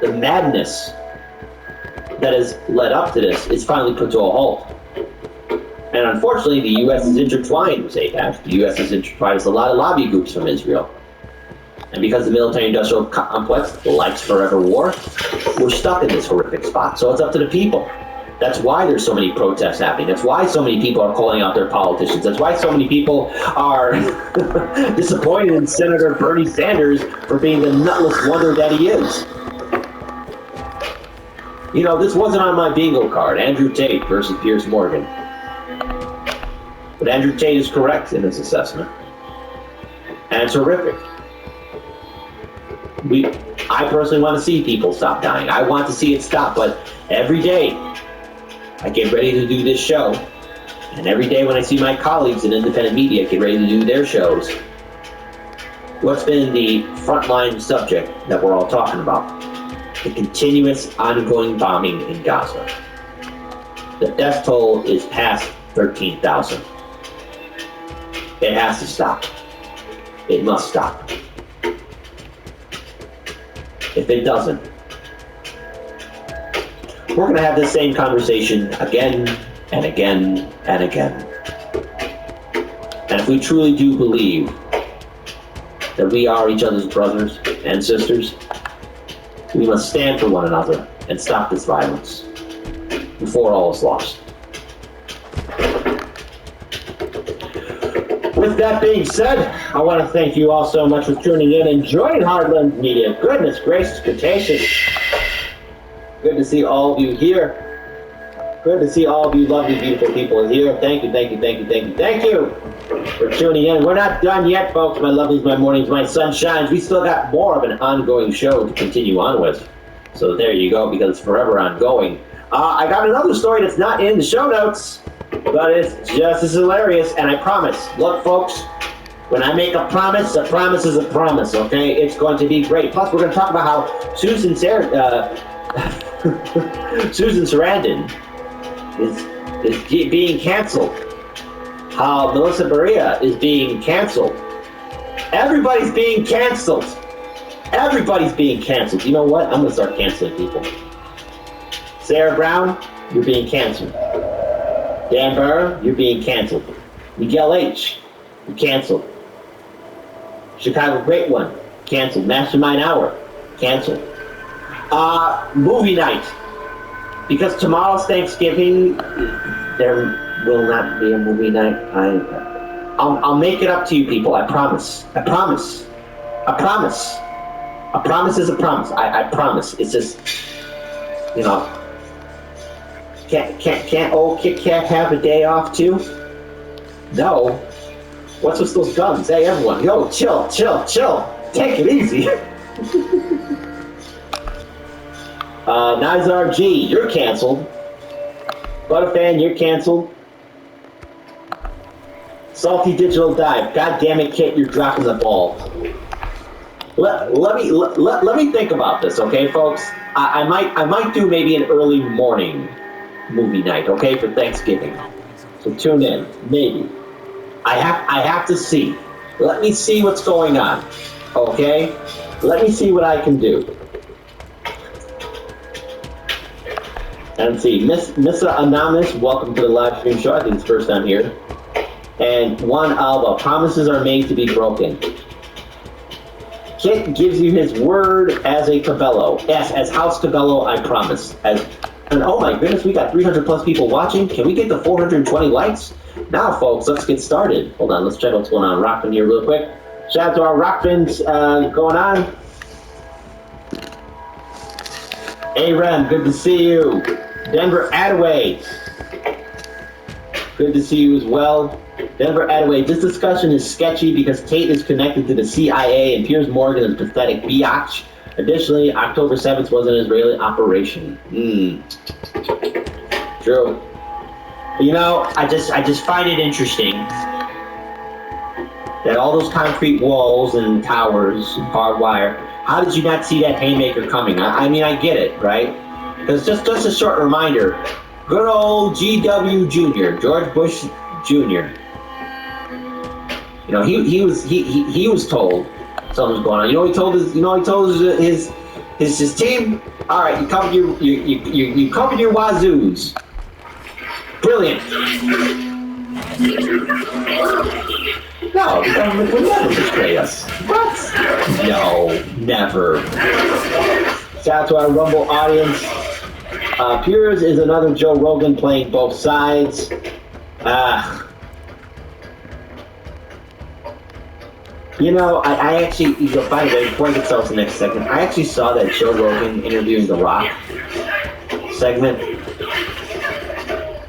the madness that has led up to this is finally put to a halt. And unfortunately, the U.S. is intertwined with AIPAC. The U.S. is intertwined with a lot of lobby groups from Israel. And because the military-industrial complex likes forever war, we're stuck in this horrific spot. So it's up to the people. That's why there's so many protests happening. That's why so many people are calling out their politicians. That's why so many people are disappointed in Senator Bernie Sanders for being the nutless wonder that he is. You know, this wasn't on my bingo card, Andrew Tate versus Piers Morgan. But Andrew Tate is correct in his assessment. And it's horrific. I personally want to see people stop dying. I want to see it stop, but every day I get ready to do this show, and every day when I see my colleagues in independent media get ready to do their shows, what's been the frontline subject that we're all talking about? The continuous ongoing bombing in Gaza. The death toll is past 13,000. It has to stop. It must stop. If it doesn't, we're going to have this same conversation again and again and again. And if we truly do believe that we are each other's brothers and sisters, we must stand for one another and stop this violence before all is lost. With that being said, I want to thank you all so much for tuning in and joining Heartland Media. Goodness gracious, cretaceous. Good to see all of you here. Good to see all of you lovely, beautiful people here. Thank you, thank you, thank you, thank you, thank you for tuning in. We're not done yet, folks. My lovelies, my mornings, my sunshines. We still got more of an ongoing show to continue on with. So there you go, because it's forever ongoing. I got another story that's not in the show notes, but it's just as hilarious, and I promise. Look, folks, when I make a promise is a promise, okay? It's going to be great. Plus, we're going to talk about how Susan Sarandon is being canceled. How Melissa Berea is being canceled. Everybody's being canceled. Everybody's being canceled. You know what? I'm going to start canceling people. Sarah Brown, you're being canceled. Dan Burr, you're being canceled. Miguel H., you're canceled. Chicago Great One, canceled. Mastermind Hour, canceled. Movie night. Because tomorrow's Thanksgiving, there will not be a movie night. I'll make it up to you people. I promise. I promise. I promise. A promise is a promise. I promise. It's just, you know. Can't old Kit Kat have a day off too? No. What's with those guns? Hey everyone, yo, chill. Take it easy. Nizar G, you're canceled. Butterfan, you're canceled. Salty Digital Dive, god damn it, Kit, you're dropping the ball. Let me think about this, okay, folks? I might do maybe an early morning movie night, okay, for Thanksgiving. So tune in, maybe. I have to see. Let me see what's going on, okay? Let me see what I can do. And see, Missa Anonymous, welcome to the live stream show. I think it's first time here. And Juan Alba, promises are made to be broken. Kit gives you his word as a Cabello. Yes, as House Cabello, I promise. And oh my goodness, we got 300 plus people watching. Can we get the 420 likes? Now, folks, let's get started. Hold on, let's check what's going on. Rockfin here real quick. Shout out to our Rockfins going on. Hey, Rem, good to see you. Denver Attaway. Good to see you as well. Denver Attaway, this discussion is sketchy because Tate is connected to the CIA and Piers Morgan is pathetic biatch. Additionally, October 7th was an Israeli operation. True. You know, I just find it interesting that all those concrete walls and towers and barbed wire, how did you not see that haymaker coming? I mean, I get it, right? Because just a short reminder, good old G.W. Jr., George Bush Jr., you know, he was told something was going on. He told his His team. All right, you covered you covered your wazoos. Brilliant. No, the government would never betray us. What? No, never. Shout out to our Rumble audience. Piers is another Joe Rogan playing both sides. You know, I actually, by the way, before I get started with the next segment, I actually saw that Joe Rogan interviewing The Rock segment.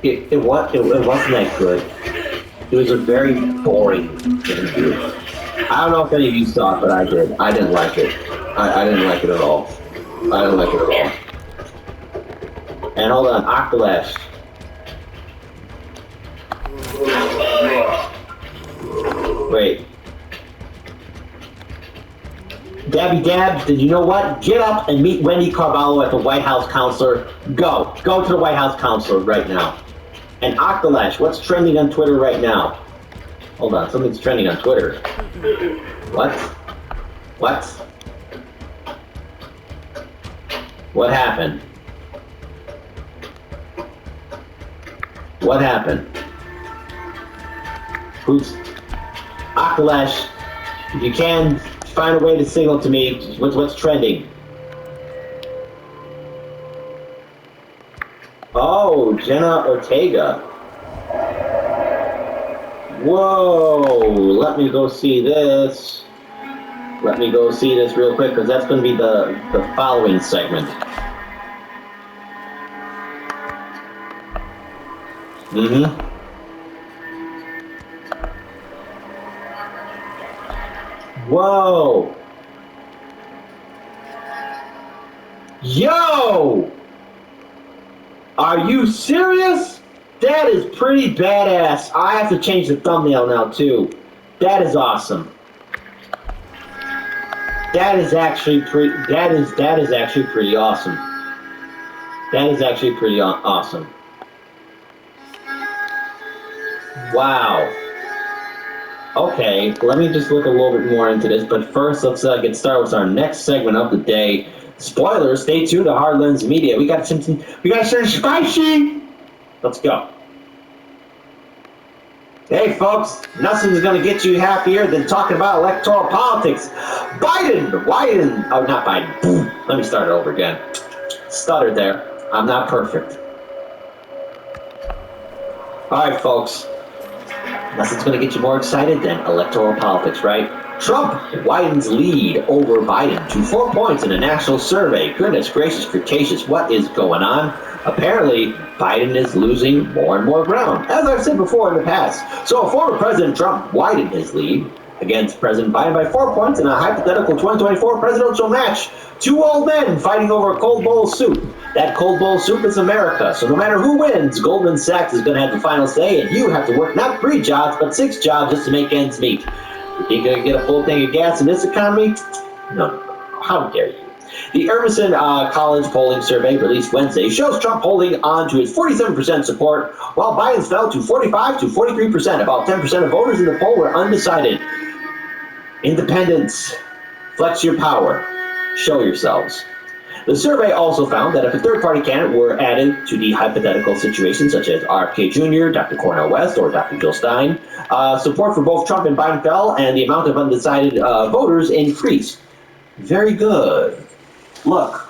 It wasn't that good. It was a very boring interview. I don't know if any of you saw it, but I did. I didn't like it. I didn't like it at all. I didn't like it at all. And hold on, Octolash. Wait. Dabby Dabs, did you know what? Get up and meet Wendy Carvalho at the White House Counselor. Go to the White House Counselor right now. And Octolash, what's trending on Twitter right now? Hold on, something's trending on Twitter. What? What happened? What happened? Who's Octolash? If you can, find a way to signal to me what's trending. Oh, Jenna Ortega. Whoa, let me go see this. Let me go see this real quick, because that's going to be the following segment. Whoa. Yo! Are you serious? That is pretty badass. I have to change the thumbnail now too. That is awesome. That is actually pretty awesome. That is actually pretty awesome. Wow. Okay, let me just look a little bit more into this, but first let's get started with our next segment of the day. Spoilers, stay tuned to Hard Lens Media. We got something spicy. Let's go. Hey folks, nothing's gonna get you happier than talking about electoral politics. Not Biden. Boom. Let me start it over again. Stuttered there. I'm not perfect. All right, folks. Nothing's going to get you more excited than electoral politics, right? Trump widens lead over Biden to 4 points in a national survey. Goodness gracious, cretaceous, what is going on? Apparently, Biden is losing more and more ground, as I've said before in the past. So former President Trump widened his lead against President Biden by 4 points in a hypothetical 2024 presidential match. Two old men fighting over a cold bowl of soup. That cold bowl of soup is America. So no matter who wins, Goldman Sachs is going to have the final say, and you have to work not 3 jobs, but 6 jobs just to make ends meet. You think you're going to get a full tank of gas in this economy? No. How dare you? The Emerson College polling survey released Wednesday shows Trump holding on to his 47% support, while Biden fell to 45 to 43%. About 10% of voters in the poll were undecided. Independents, flex your power. Show yourselves. The survey also found that if a third-party candidate were added to the hypothetical situation, such as RFK Jr., Dr. Cornel West, or Dr. Jill Stein, support for both Trump and Biden fell, and the amount of undecided voters increased. Very good. Look,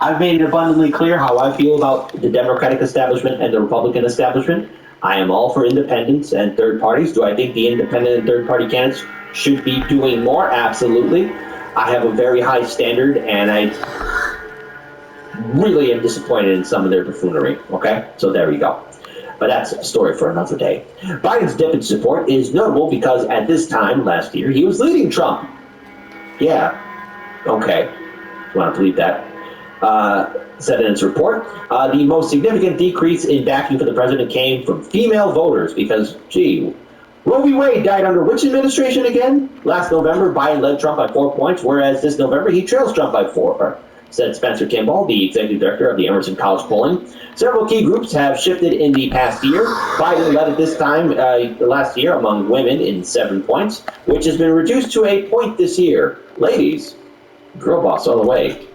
I've made it abundantly clear how I feel about the Democratic establishment and the Republican establishment. I am all for independents and third parties. Do I think the independent and third-party candidates should be doing more? Absolutely. I have a very high standard, and I really am disappointed in some of their buffoonery, okay? So there we go. But that's a story for another day. Biden's dip in support is notable because at this time last year, he was leading Trump. Yeah, okay. If you want to believe that. Said in its report, the most significant decrease in backing for the president came from female voters because, gee, Roe v. Wade died under which administration again? Last November, Biden led Trump by 4 points, whereas this November, he trails Trump by 4, said Spencer Kimball, the executive director of the Emerson College Polling. Several key groups have shifted in the past year. Biden led at this time last year among women in 7 points, which has been reduced to a point this year. Ladies, Girl boss all the way.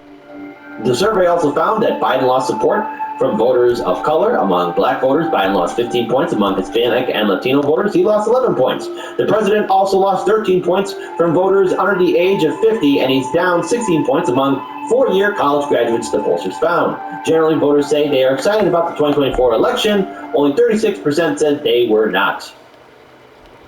The survey also found that Biden lost support from voters of color. Among black voters, Biden lost 15 points. Among Hispanic and Latino voters, he lost 11 points. The president also lost 13 points from voters under the age of 50, and he's down 16 points among four-year college graduates, the pollsters found. Generally, voters say they are excited about the 2024 election. Only 36% said they were not.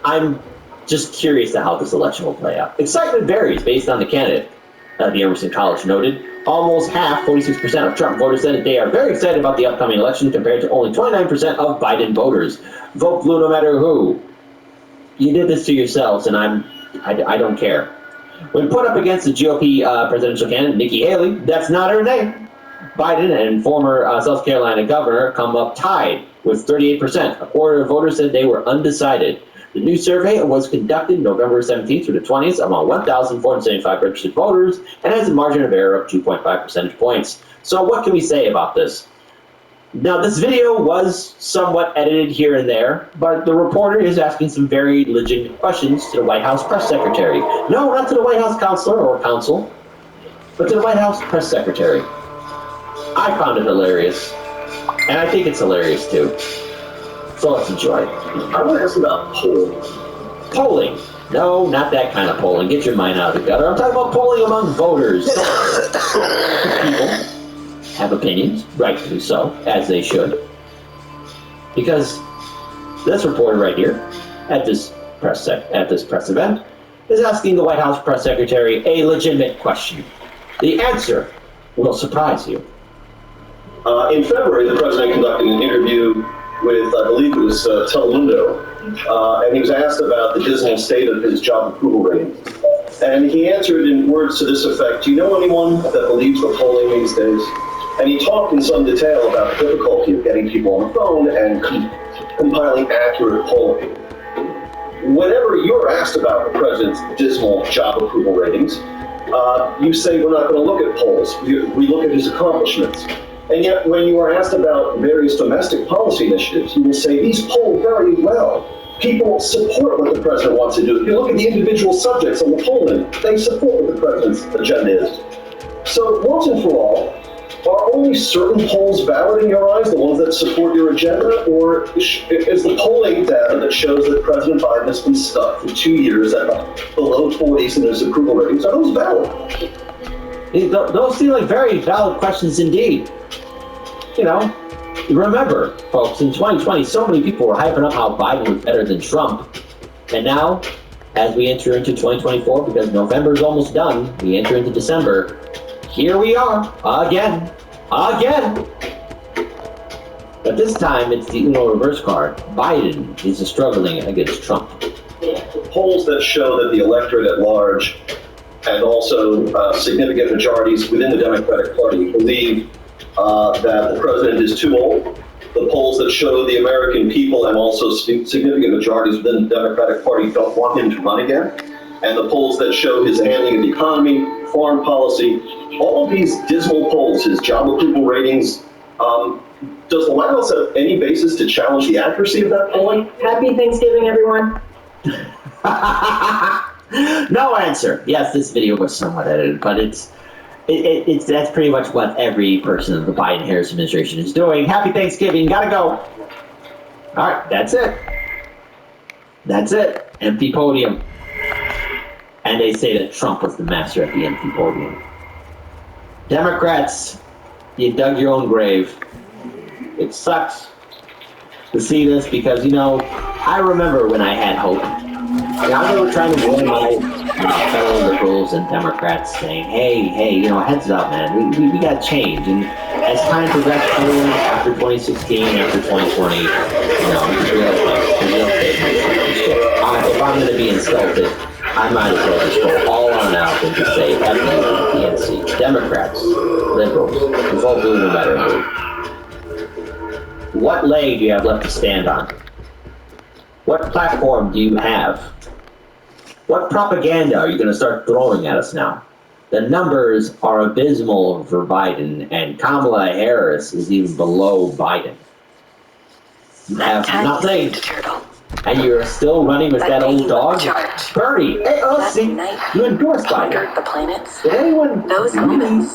I'm just curious to how this election will play out. Excitement varies based on the candidate, the Emerson College noted. Almost half, 46% of Trump voters said that they are very excited about the upcoming election compared to only 29% of Biden voters. Vote blue no matter who. You did this to yourselves, and I don't care. When put up against the GOP presidential candidate, Nikki Haley, that's not her name. Biden and former South Carolina governor come up tied with 38%. A quarter of voters said they were undecided. The new survey was conducted November 17th through the 20th among 1,475 registered voters and has a margin of error of 2.5 percentage points. So what can we say about this? Now, this video was somewhat edited here and there, but the reporter is asking some very legitimate questions to the White House press secretary. No, not to the White House counselor or counsel, but to the White House press secretary. I found it hilarious, and I think it's hilarious too. So let's enjoy it. I want to ask about polling. Polling? No, not that kind of polling. Get your mind out of the gutter. I'm talking about polling among voters. People have opinions, rightfully so, as they should. Because this reporter right here, at this press event, is asking the White House press secretary a legitimate question. The answer will surprise you. In February, the president conducted an interview with, I believe it was Telemundo, and he was asked about the dismal state of his job approval rating. And he answered in words to this effect, "Do you know anyone that believes the polling these days?" And he talked in some detail about the difficulty of getting people on the phone and compiling accurate polling. Whenever you're asked about the president's dismal job approval ratings, you say we're not going to look at polls. We look at his accomplishments. And yet, when you are asked about various domestic policy initiatives, you will say these poll very well. People support what the president wants to do. If you look at the individual subjects on the polling, they support what the president's agenda is. So, once and for all, are only certain polls valid in your eyes, the ones that support your agenda, or is the polling data that shows that President Biden has been stuck for 2 years at the low 40s in his approval ratings, are those valid? Those seem like very valid questions indeed. You know, remember, folks, in 2020, so many people were hyping up how Biden was better than Trump. And now, as we enter into 2024, because November is almost done, we enter into December, here we are, again. But this time, it's the Uno reverse card. Biden is struggling against Trump. Polls that show that the electorate at large, and also significant majorities within the Democratic Party, believe that the president is too old. The polls that show the American people and also significant majorities within the Democratic Party don't want him to run again. And the polls that show his handling of the economy, foreign policy, all of these dismal polls, his job approval ratings, does the White House have any basis to challenge the accuracy of that polling? Happy Thanksgiving, everyone. No answer. Yes, this video was somewhat edited, but that's pretty much what every person in the Biden-Harris administration is doing. Happy Thanksgiving. Gotta go. All right, that's it. That's it. Empty podium. And they say that Trump was the master at the empty podium. Democrats, you dug your own grave. It sucks to see this because, you know, I remember when I had hope. I remember trying to warn my fellow liberals and Democrats saying, hey, you know, heads up, man, we got to change. And as time progressed forward, after 2016, after 2020, you know, you just realize, if I'm going to be insulted, I might as well just go all on out and just say, F you, DNC, Democrats, liberals, vote blue no matter who. What leg do you have left to stand on? What platform do you have? What propaganda are you going to start throwing at us now? The numbers are abysmal for Biden, and Kamala Harris is even below Biden. You have nothing. and you're still running with that old dog? Charge. Bernie, hey, oh, That see, night you endorsed by pondered her. the planets. Did anyone Those really moments